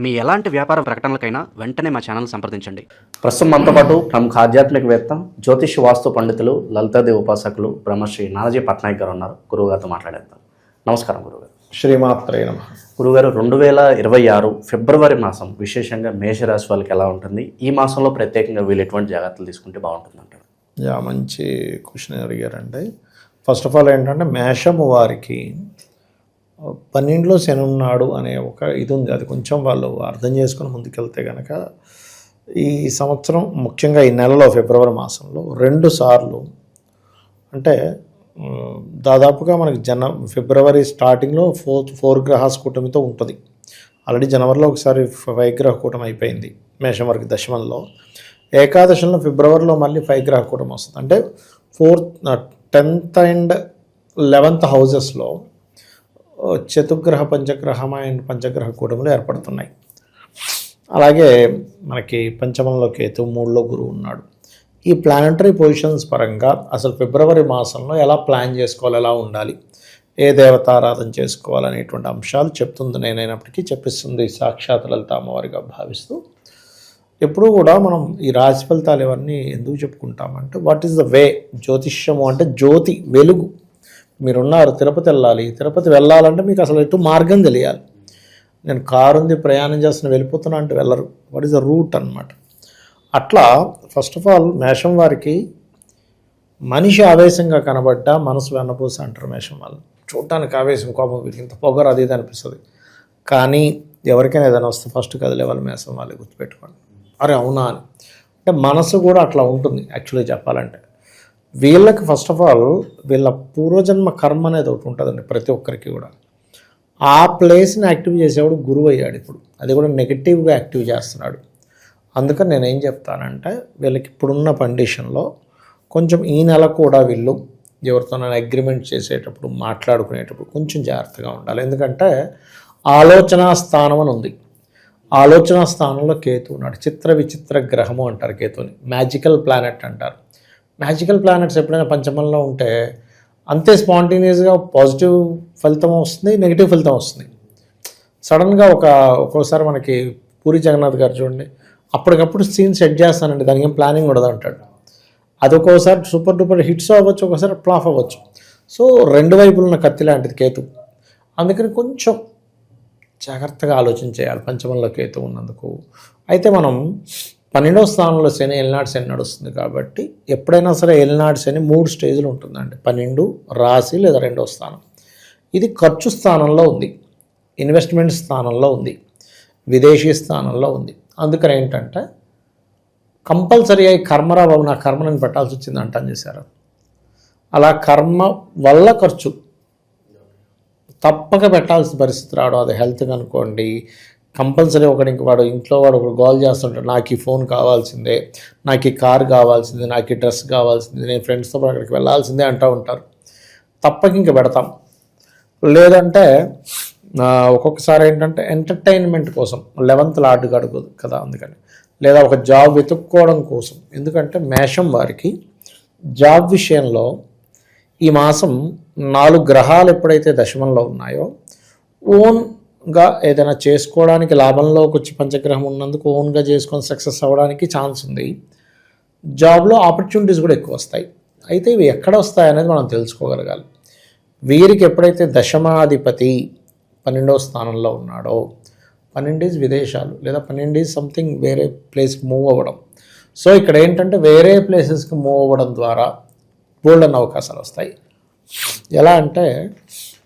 మీ ఎలాంటి వ్యాపార ప్రకటనలకైనా వెంటనే మా ఛానల్ సంప్రదించండి. ప్రస్తుతం మనతో పాటు ప్రముఖ ఆధ్యాత్మికవేత్త, జ్యోతిష్ వాస్తు పండితులు, లలితాదేవి ఉపాసకులు బ్రహ్మశ్రీ నానాజీ పట్నాయక్ గారు ఉన్నారు. గురువుగారితో మాట్లాడేద్దాం. నమస్కారం గురుగారు. శ్రీమాత్రే నమః. గురుగారు, 2026 ఫిబ్రవరి మాసం విశేషంగా మేషరాశి వాళ్ళకి ఎలా ఉంటుంది? ఈ మాసంలో ప్రత్యేకంగా వీళ్ళు ఎటువంటి జాగ్రత్తలు తీసుకుంటే బాగుంటుంది అంటారు? మంచి క్వశ్చన్ అడిగారండి. ఫస్ట్ ఆఫ్ ఆల్ ఏంటంటే మేషము వారికి 12లో శని ఉన్నాడు అనే ఒక ఇది ఉంది. అది కొంచెం వాళ్ళు అర్థం చేసుకుని ముందుకెళ్తే కనుక ఈ సంవత్సరం ముఖ్యంగా ఈ నెలలో ఫిబ్రవరి మాసంలో 2 సార్లు అంటే దాదాపుగా మనకి ఫిబ్రవరి స్టార్టింగ్లో 4 గ్రహాస్ కూటమితో ఉంటుంది. ఆల్రెడీ జనవరిలో ఒకసారి 5 గ్రహ కూటమి అయిపోయింది మేషం వరకు దశమంలో. ఏకాదశంలో ఫిబ్రవరిలో మళ్ళీ 5 గ్రహ కూటమి వస్తుంది. అంటే 10th అండ్ 11th హౌజెస్లో చతుర్గ్రహ పంచగ్రహ కూటములు ఏర్పడుతున్నాయి. అలాగే మనకి పంచమంలో కేతు, 3లో గురువు ఉన్నాడు. ఈ ప్లానటరీ పొజిషన్స్ పరంగా అసలు ఫిబ్రవరి మాసంలో ఎలా ప్లాన్ చేసుకోవాలి, ఎలా ఉండాలి, ఏ దేవతారాధన చేసుకోవాలనేటువంటి అంశాలు చెప్తుంది. నేనైనప్పటికీ చెప్పిస్తుంది సాక్షాత్ లలిత అమ్మవారిగా భావిస్తూ. ఎప్పుడూ కూడా మనం ఈ రాశి ఫలితాలు ఇవన్నీ ఎందుకు చెప్పుకుంటామంటే వాట్ ఈస్ ద వే. జ్యోతిష్యము అంటే జ్యోతి, వెలుగు. మీరున్నారు, తిరుపతి వెళ్ళాలి. తిరుపతి వెళ్ళాలంటే మీకు అసలు ఎటు మార్గం తెలియాలి. నేను కారు ఉంది, ప్రయాణం చేస్తున్నా, వెళ్ళిపోతున్నా అంటే వెళ్ళరు. వాట్ ఈస్ ద రూట్ అన్నమాట. అట్లా ఫస్ట్ ఆఫ్ ఆల్ మేషం వారికి మనిషి ఆవేశంగా కనబడ్డా మనసు వెన్నపూస అంటారు మేషం వాళ్ళు. చూడటానికి ఆవేశం, కోపం, వీరికి ఇంత పొగరు అది ఇది అనిపిస్తుంది. కానీ ఎవరికైనా ఏదైనా వస్తే ఫస్ట్ కదిలే వాళ్ళు మేషం వాళ్ళే, గుర్తుపెట్టుకోండి. అరే అవునా అని. అంటే మనసు కూడా అట్లా ఉంటుంది యాక్చువల్లీ చెప్పాలంటే. వీళ్ళకి ఫస్ట్ ఆఫ్ ఆల్ వీళ్ళ పూర్వజన్మ కర్మ అనేది ఒకటి ఉంటుందండి ప్రతి ఒక్కరికి కూడా. ఆ ప్లేస్ని యాక్టివ్ చేసేవాడు గురువు అయ్యాడు. ఇప్పుడు అది కూడా నెగిటివ్గా యాక్టివ్ చేస్తున్నాడు. అందుకని నేనేం చెప్తానంటే వీళ్ళకి ఇప్పుడున్న కండిషన్లో కొంచెం ఈ నెల కూడా వీళ్ళు ఎవరితోనైనా అగ్రిమెంట్ చేసేటప్పుడు, మాట్లాడుకునేటప్పుడు కొంచెం జాగ్రత్తగా ఉండాలి. ఎందుకంటే ఆలోచనా స్థానం అని ఉంది. ఆలోచనా స్థానంలో కేతు ఉన్నాడు. చిత్ర విచిత్ర గ్రహము అంటారు కేతుని. మ్యాజికల్ ప్లానెట్ అంటారు. మ్యాజికల్ ప్లానెట్స్ ఎప్పుడైనా పంచమంలో ఉంటే అంతే స్పాంటేనియస్గా పాజిటివ్ ఫలితం వస్తుంది, నెగిటివ్ ఫలితం వస్తుంది. సడన్గా ఒక్కోసారి మనకి పూరి జగన్నాథ్ గారు చూడండి, అప్పటికప్పుడు సీన్ సెట్ చేస్తానండి, దానికి ఏం ప్లానింగ్ ఉండదు అంటాడు. అది ఒక్కోసారి సూపర్ డూపర్ హిట్స్ అవ్వచ్చు, ఒకసారి ఫ్లాప్ అవ్వచ్చు. సో 2 వైపులు ఉన్న కత్తి లాంటిది కేతు. అందుకని కొంచెం జాగ్రత్తగా ఆలోచన చేయాలి పంచమంలో కేతు ఉన్నందుకు. అయితే మనం 12వ స్థానంలో శని, ఏలినాటి శని నడుస్తుంది కాబట్టి ఎప్పుడైనా సరే ఏలినాటి శని 3 స్టేజ్లు ఉంటుందండి. 12 రాశి లేదా 2వ స్థానం. ఇది ఖర్చు స్థానంలో ఉంది, ఇన్వెస్ట్మెంట్ స్థానంలో ఉంది, విదేశీ స్థానంలో ఉంది. అందుకని ఏంటంటే కంపల్సరీ అయి కర్మరా బాబు, నా కర్మ నేను పెట్టాల్సి వచ్చింది అంటాను చేశారు. అలా కర్మ వల్ల ఖర్చు తప్పక పెట్టాల్సిన పరిస్థితి రావడం. అది హెల్త్ అనుకోండి, కంపల్సరీ వాడు ఇంట్లో వాడు ఒకడు గోల్ చేస్తుంటాడు, నాకు ఈ ఫోన్ కావాల్సిందే, నాకు ఈ కార్ కావాల్సిందే, నాకు ఈ డ్రెస్ కావాల్సిందే, నేను ఫ్రెండ్స్తో పాటు అక్కడికి వెళ్ళాల్సిందే అంటూ ఉంటారు. తప్పక ఇంక పెడతాం. లేదంటే ఒక్కొక్కసారి ఏంటంటే ఎంటర్టైన్మెంట్ కోసం 11th లార్డ్ గడుగుదు కదా, అందుకని. లేదా ఒక జాబ్ వెతుక్కోవడం కోసం. ఎందుకంటే మేషం వారికి జాబ్ విషయంలో ఈ మాసం 4 గ్రహాలు ఎప్పుడైతే దశమంలో ఉన్నాయో ఓన్గా ఏదైనా చేసుకోవడానికి, లాభంలోకి వచ్చి పంచగ్రహం ఉన్నందుకు ఓన్గా చేసుకొని సక్సెస్ అవ్వడానికి ఛాన్స్ ఉంది. జాబ్లో ఆపర్చునిటీస్ కూడా ఎక్కువ వస్తాయి. అయితే ఇవి ఎక్కడ వస్తాయి అనేది మనం తెలుసుకోగలగాలి. వీరికి ఎప్పుడైతే దశమాధిపతి 12వ స్థానంలో ఉన్నాడో, 12 విదేశాలు, లేదా 12 సంథింగ్ వేరే ప్లేస్కి మూవ్ అవ్వడం. సో ఇక్కడ ఏంటంటే వేరే ప్లేసెస్కి మూవ్ అవ్వడం ద్వారా గోల్డెన్ అవకాశాలు వస్తాయి. ఎలా అంటే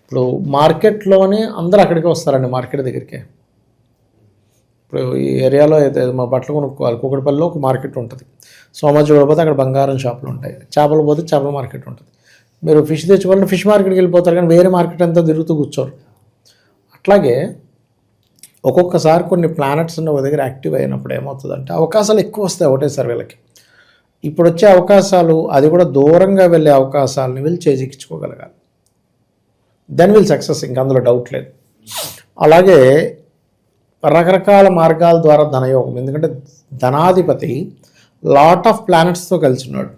ఇప్పుడు మార్కెట్లోనే అందరూ అక్కడికే వస్తారండి, మార్కెట్ దగ్గరికి. ఇప్పుడు ఈ ఏరియాలో అయితే మా బట్టలు కొనుక్కోవాలి, కూకటిపల్లిలో ఒక మార్కెట్ ఉంటుంది. సోమాజిగూడ పోతే అక్కడ బంగారం షాపులు ఉంటాయి, చేపలు పోతే చేపల మార్కెట్ ఉంటుంది. మీరు ఫిష్ తెచ్చుకోవాలంటే ఫిష్ మార్కెట్కి వెళ్ళిపోతారు, కానీ వేరే మార్కెట్ అంతా తిరుగుతూ కూర్చోరు. అట్లాగే ఒక్కొక్కసారి కొన్ని ప్లానెట్స్ ఉన్న ఒక దగ్గర యాక్టివ్ అయినప్పుడు ఏమవుతుందంటే అవకాశాలు ఎక్కువ వస్తాయి ఒకటేసారి వీళ్ళకి. ఇప్పుడు వచ్చే అవకాశాలు, అది కూడా దూరంగా వెళ్ళే అవకాశాలని వీళ్ళు చేజిక్కించుకోగలగాలి. దెన్ వీళ్ళు సక్సెస్, ఇంక అందులో డౌట్ లేదు. అలాగే రకరకాల మార్గాల ద్వారా ధనయోగం. ఎందుకంటే ధనాధిపతి లాట్ ఆఫ్ ప్లానెట్స్తో కలిసి ఉన్నాడు.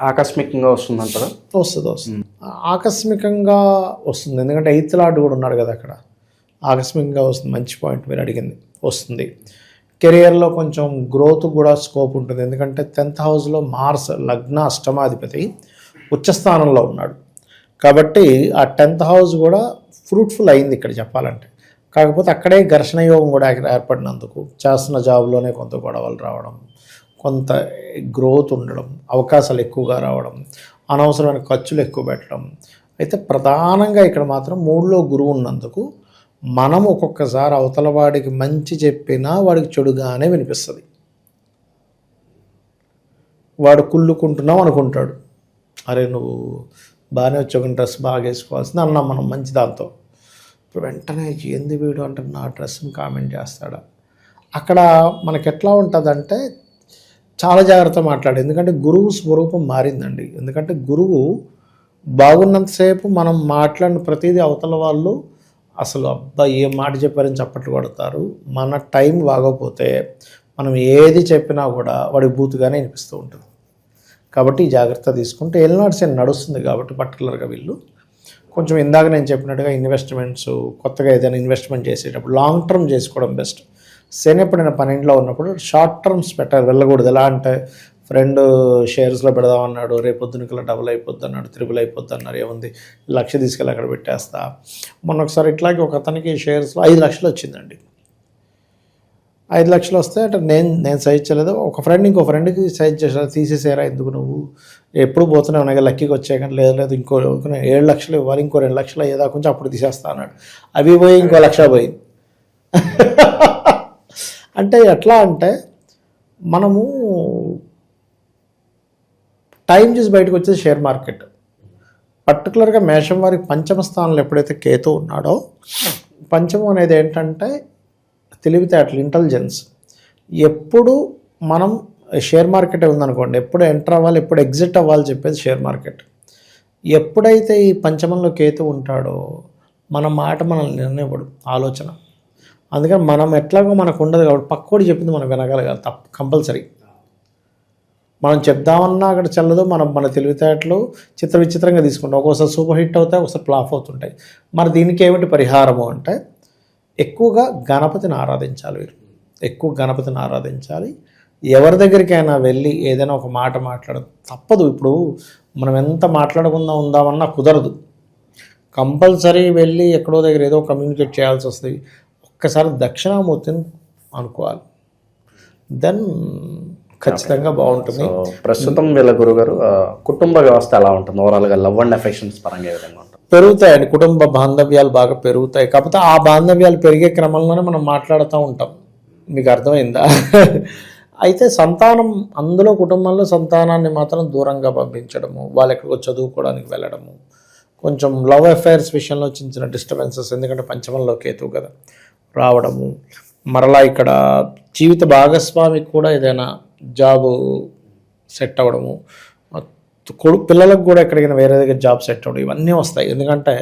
ఆకస్మికంగా వస్తుందంటారా? వస్తుంది. ఆకస్మికంగా వస్తుంది. ఎందుకంటే 8th లార్డ్ కూడా ఉన్నాడు కదా అక్కడ. ఆకస్మికంగా వస్తుంది. మంచి పాయింట్ మీరు అడిగింది, వస్తుంది. కెరియర్లో కొంచెం గ్రోత్ కూడా స్కోప్ ఉంటుంది. ఎందుకంటే 10th హౌస్లో మార్స్ లగ్న అష్టమాధిపతి ఉచ్చస్థానంలో ఉన్నాడు కాబట్టి ఆ 10th హౌస్ కూడా ఫ్రూట్ఫుల్ అయింది ఇక్కడ చెప్పాలంటే. కాకపోతే అక్కడే ఘర్షణ యోగం కూడా ఏర్పడినందుకు చేస్తున్న జాబ్లోనే కొంత గొడవలు రావడం, కొంత గ్రోత్ ఉండడం, అవకాశాలు ఎక్కువగా రావడం, అనవసరమైన ఖర్చులు ఎక్కువ పెట్టడం. అయితే ప్రధానంగా ఇక్కడ మాత్రం 3లో గురువు ఉన్నందుకు మనం ఒక్కొక్కసారి అవతల వాడికి మంచి చెప్పినా వాడికి చెడుగానే వినిపిస్తుంది. వాడు కుళ్ళుకుంటున్నాం అనుకుంటాడు, అరే నువ్వు బాగానే వచ్చావు డ్రెస్ బాగా వేసుకోవాల్సింది అన్నాం మనం మంచి దాంతో. ఇప్పుడు వెంటనే ఏంది వీడు అంటే నా డ్రెస్ని కామెంట్ చేస్తాడా. అక్కడ మనకి ఎట్లా ఉంటుందంటే చాలా జాగ్రత్త మాట్లాడు. ఎందుకంటే గురువు స్వరూపం మారిందండి. ఎందుకంటే గురువు బాగున్నంతసేపు మనం మాట్లాడిన ప్రతిదీ అవతల వాళ్ళు అసలు అబ్బా ఏం మాట చెప్పారని చప్పట్లు కొడతారు. మన టైం బాగోపోతే మనం ఏది చెప్పినా కూడా వాడి బూతుగానే వినిపిస్తూ ఉంటుంది. కాబట్టి ఈ జాగ్రత్త తీసుకుంటే ఎల్నాడు శని నడుస్తుంది కాబట్టి పర్టికులర్గా వీళ్ళు కొంచెం ఇందాక నేను చెప్పినట్టుగా ఇన్వెస్ట్మెంట్స్ కొత్తగా ఏదైనా ఇన్వెస్ట్మెంట్ చేసేటప్పుడు లాంగ్ టర్మ్ చేసుకోవడం బెస్ట్. శని ఎప్పుడైనా 12లో ఉన్నప్పుడు షార్ట్ టర్మ్స్ వెళ్ళకూడదు. ఎలా అంటే ఫ్రెండ్ షేర్స్లో పెడదామన్నాడు, రేపు పొద్దునకల్లా డబుల్ అయిపోద్ది అన్నాడు, త్రిబుల్ అయిపోద్ది అన్నారు, ఏముంది 1 లక్ష తీసుకెళ్ళి అక్కడ పెట్టేస్తా. మొన్న ఒకసారి ఇట్లాగే ఒక అతనికి షేర్స్లో 5 లక్షలు వచ్చిందండి. 5 లక్షలు వస్తే అంటే నేను సజెస్ట్ చేయలేదు, ఒక ఫ్రెండ్ ఇంకో ఫ్రెండ్కి సజెస్ట్ చేశారు, తీసేసారా ఎందుకు నువ్వు ఎప్పుడు పోతూనే ఉన్నాయి లక్కీకి వచ్చాయి కానీ లేదు ఇంకో 7 లక్షలు ఇవ్వాలి, ఇంకో 2 లక్షలు అయ్యేదా కొంచెం అప్పుడు తీసేస్తా అన్నాడు. అవి పోయి ఇంకో 1 లక్ష పోయింది. అంటే ఎట్లా అంటే మనము టైం చూసి బయటకు వచ్చేది షేర్ మార్కెట్. పర్టికులర్గా మేషం వారికి పంచమ స్థానంలో ఎప్పుడైతే కేతు ఉన్నాడో, పంచమం అనేది ఏంటంటే తెలివితేటలు, ఇంటెలిజెన్స్. ఎప్పుడు మనం షేర్ మార్కెట్ ఉందనుకోండి, ఎప్పుడు ఎంటర్ అవ్వాలి ఎప్పుడు ఎగ్జిట్ అవ్వాలి చెప్పేది షేర్ మార్కెట్. ఎప్పుడైతే ఈ పంచమంలో కేతు ఉంటాడో మన మాట మనల్ని నిర్ణయపడు ఆలోచన. అందుకని మనం ఎట్లాగో మనకు ఉండదు కాబట్టి పక్కోడు చెప్పింది మనం వినగలగాలి తప్ప కంపల్సరీ. మనం చెప్దామన్నా అక్కడ చెల్లదు. మన తెలివితేటలు విచిత్రంగా తీసుకుంటాం. ఒక్కోసారి సూపర్ హిట్ అవుతాయి, ఒకసారి ఫ్లాప్ అవుతుంటాయి. మరి దీనికి ఏమిటి పరిహారము అంటే ఎక్కువగా గణపతిని ఆరాధించాలి. వీరు ఎక్కువ గణపతిని ఆరాధించాలి. ఎవరి దగ్గరికైనా వెళ్ళి ఏదైనా ఒక మాట మాట్లాడదు తప్పదు. ఇప్పుడు మనం ఎంత మాట్లాడకుండా ఉందామన్నా కుదరదు. కంపల్సరీ వెళ్ళి ఎక్కడో దగ్గర ఏదో కమ్యూనికేట్ చేయాల్సి వస్తుంది. ఒక్కసారి దక్షిణామూర్తిని అనుకోవాలి, దెన్ ఖచ్చితంగా బాగుంటుంది. ప్రస్తుతం వీళ్ళ గురుగారు కుటుంబ వ్యవస్థ ఎలా ఉంటుంది ఓవరాల్గా, లవ్ అండ్ అఫెక్షన్స్ పరంగా ఏ విధంగా ఉంటుంది? పెరుగుతాయండి. కుటుంబ బాంధవ్యాలు బాగా పెరుగుతాయి. కాకపోతే ఆ బాంధవ్యాలు పెరిగే క్రమంలోనే మనం మాట్లాడుతూ ఉంటాం. మీకు అర్థమైందా? అయితే సంతానం, అందులో కుటుంబంలో సంతానాన్ని మాత్రం దూరంగా పంపించడము, వాళ్ళు ఎక్కడికో చదువుకోవడానికి వెళ్ళడము, కొంచెం లవ్ అఫైర్స్ విషయంలో చిన్న డిస్టర్బెన్సెస్, ఎందుకంటే పంచమంలో కేతువు కదా రావడము. మరలా ఇక్కడ జీవిత భాగస్వామికి కూడా ఏదైనా జాబు సెట్ అవ్వడము, పిల్లలకు కూడా ఎక్కడికైనా వేరే దగ్గర జాబ్ సెట్ అవ్వడం, ఇవన్నీ వస్తాయి. ఎందుకంటే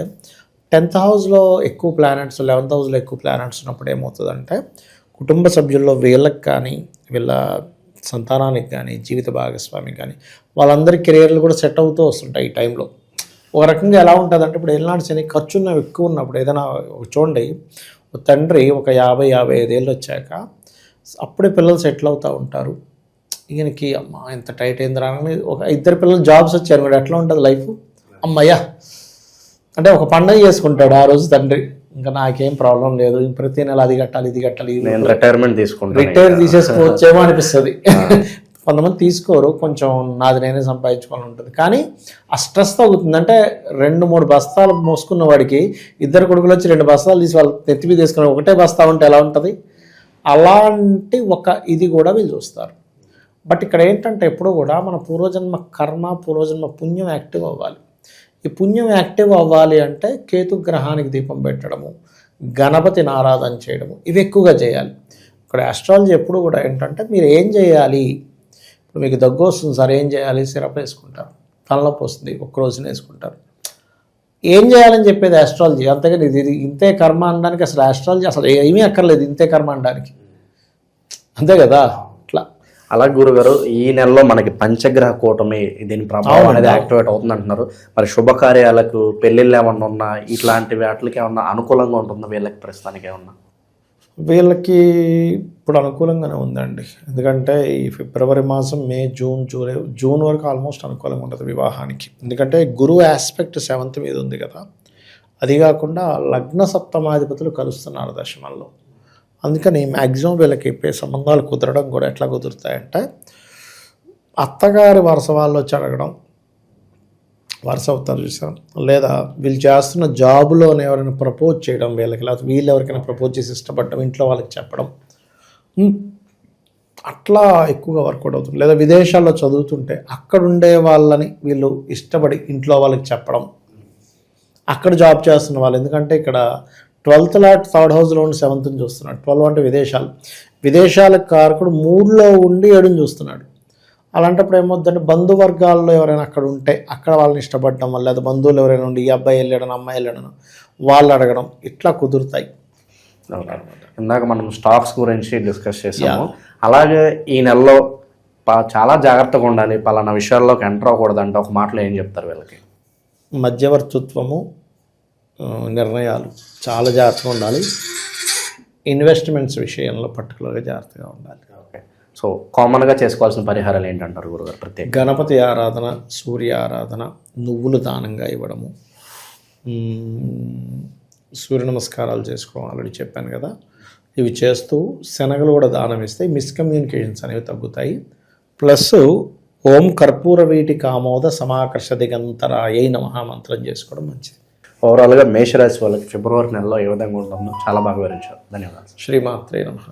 10th హౌస్లో ఎక్కువ ప్లానెట్స్, 11th హౌస్లో ఎక్కువ ప్లానెట్స్ ఉన్నప్పుడు ఏమవుతుందంటే కుటుంబ సభ్యుల్లో వీళ్ళకి కానీ వీళ్ళ సంతానానికి కానీ జీవిత భాగస్వామికి కానీ వాళ్ళందరి కెరియర్లు కూడా సెట్ అవుతూ వస్తుంటాయి ఈ టైంలో. ఒక రకంగా ఎలా ఉంటుందంటే ఇప్పుడు ఎల్నాడు శని ఖర్చు ఎక్కువ ఉన్నప్పుడు ఏదైనా చూడండి, తండ్రి ఒక 50-55 ఏళ్ళు వచ్చాక అప్పుడే పిల్లలు సెటిల్ అవుతూ ఉంటారు. ఈయనకి అమ్మ ఎంత టైట్ అయింది రాగానే ఒక 2 పిల్లలు జాబ్స్ వచ్చారు కూడా ఎట్లా ఉంటుంది లైఫ్, అమ్మయ్యా అంటే ఒక పండుగ చేసుకుంటాడు ఆ రోజు తండ్రి. ఇంకా నాకేం ప్రాబ్లం లేదు, ప్రతి నెల అది కట్టాలి ఇది కట్టాలి, నేను రిటైర్మెంట్ రిటైర్ తీసేసుకోవచ్చేమో అనిపిస్తుంది. కొంతమంది తీసుకోరు, కొంచెం నాది నేనే సంపాదించుకోవాలని ఉంటుంది. కానీ ఆ స్ట్రెస్ తగ్గుతుంది. అంటే 2-3 బస్తాలు మోసుకున్న వాడికి 2 కొడుకులు వచ్చి 2 బస్తాలు తీసి వాళ్ళు నెత్తిమీ తీసుకుని ఒకటే బస్తా ఉంటే ఎలా ఉంటుంది, అలాంటి ఒక ఇది కూడా వీళ్ళు చూస్తారు. బట్ ఇక్కడ ఏంటంటే ఎప్పుడూ కూడా మన పూర్వజన్మ కర్మ, పూర్వజన్మ పుణ్యం యాక్టివ్ అవ్వాలి. ఈ పుణ్యం యాక్టివ్ అవ్వాలి అంటే కేతు గ్రహానికి దీపం పెట్టడము, గణపతిని ఆరాధన చేయడము, ఇవి ఎక్కువగా చేయాలి. ఇక్కడ ఆస్ట్రాలజీ ఎప్పుడు కూడా ఏంటంటే మీరు ఏం చేయాలి, ఇప్పుడు మీకు దగ్గు వస్తుంది సార్ ఏం చేయాలి, సిరప్ వేసుకుంటారు, తలనొప్పి వస్తుంది ఒక్కరోజున వేసుకుంటారు, ఏం చేయాలని చెప్పేది ఆస్ట్రాలజీ. అంతేగాని ఇది ఇంతే కర్మ అనడానికి అసలు ఆస్ట్రాలజీ అసలు ఏమీ అక్కర్లేదు, ఇంతే కర్మ అనడానికి, అంతే కదా. అట్లా అలాగే గురుగారు ఈ నెలలో మనకి పంచగ్రహ కూటమి దీని ప్రభావం అనేది యాక్టివేట్ అవుతుంది అంటున్నారు. మరి శుభకార్యాలకు పెళ్ళిళ్ళు ఏమన్నా ఉన్నా ఇట్లాంటి వాటికి ఏమన్నా అనుకూలంగా ఉంటుందా వీళ్ళకి ప్రస్తుతానికి ఏమన్నా? వీళ్ళకి ఇప్పుడు అనుకూలంగానే ఉందండి. ఎందుకంటే ఈ ఫిబ్రవరి మాసం, మే, జూన్ వరకు ఆల్మోస్ట్ అనుకూలంగా ఉంటుంది వివాహానికి. ఎందుకంటే గురువు ఆస్పెక్ట్ 7th మీద ఉంది కదా. అది కాకుండా లగ్న సప్తమాధిపతులు కలుస్తున్నారు దశమంలో. అందుకని మ్యాక్సిమం వీళ్ళకి సంబంధాలు కుదరడం కూడా ఎట్లా కుదురుతాయంటే, అత్తగారి వరుస వాళ్ళు వచ్చి అడగడం, వరుస అవుతారు చూసాం, లేదా వీళ్ళు చేస్తున్న జాబులోనే ఎవరైనా ప్రపోజ్ చేయడం వీళ్ళకి, లేకపోతే వీళ్ళు ఎవరికైనా ప్రపోజ్ చేసి ఇష్టపడడం, ఇంట్లో వాళ్ళకి చెప్పడం, అట్లా ఎక్కువగా వర్కౌట్ అవుతుంది. లేదా విదేశాల్లో చదువుతుంటే అక్కడ ఉండే వాళ్ళని వీళ్ళు ఇష్టపడి ఇంట్లో వాళ్ళకి చెప్పడం, అక్కడ జాబ్ చేస్తున్న వాళ్ళు. ఎందుకంటే ఇక్కడ 12th లాట్ 3rd హౌస్లో ఉండి 7th చూస్తున్నాడు. 12 అంటే విదేశాలకు కారకుడు 3లో ఉండి 7 చూస్తున్నాడు. అలాంటప్పుడు ఏమవుతుందంటే బంధువర్గాల్లో ఎవరైనా అక్కడ ఉంటే అక్కడ వాళ్ళని ఇష్టపడడం వల్ల, లేదా బంధువులు ఎవరైనా ఉండి ఈ అబ్బాయి వెళ్ళాడని అమ్మాయి వెళ్ళాడను వాళ్ళు అడగడం, ఇట్లా కుదురుతాయి. ఇందాక మనం స్టాక్స్ గురించి డిస్కస్ చేసాము. అలాగే ఈ నెలలో చాలా జాగ్రత్తగా ఉండాలి, పలానా విషయాల్లోకి ఎంటర్ అవ్వకూడదంటే ఒక మాటలో ఏం చెప్తారు వీళ్ళకి? మధ్యవర్తిత్వము, నిర్ణయాలు చాలా జాగ్రత్తగా ఉండాలి. ఇన్వెస్ట్మెంట్స్ విషయంలో పర్టికులర్గా జాగ్రత్తగా ఉండాలి. ఓకే. సో కామన్గా చేసుకోవాల్సిన పరిహారాలు ఏంటంటారు గురుగారు? ప్రత్యేక గణపతి ఆరాధన, సూర్య ఆరాధన, నువ్వులు దానంగా ఇవ్వడము, సూర్య నమస్కారాలు చేసుకోవడం ఆల్రెడీ చెప్పాను కదా. ఇవి చేస్తూ శనగలు కూడా దానం ఇస్తే మిస్కమ్యూనికేషన్స్ అనేవి తగ్గుతాయి. ప్లస్ ఓం కర్పూర వీటి కామోద సమాకర్ష దిగంతరాయై నమః మంత్రం చేసుకోవడం మంచిది. ఓవరాల్గా మేషరాశి వాళ్ళకి ఫిబ్రవరి నెలలో ఏ విధంగా ఉంటుందో చాలా బాగా వివరించారు. ధన్యవాదాలు. శ్రీమాత్రే నమః.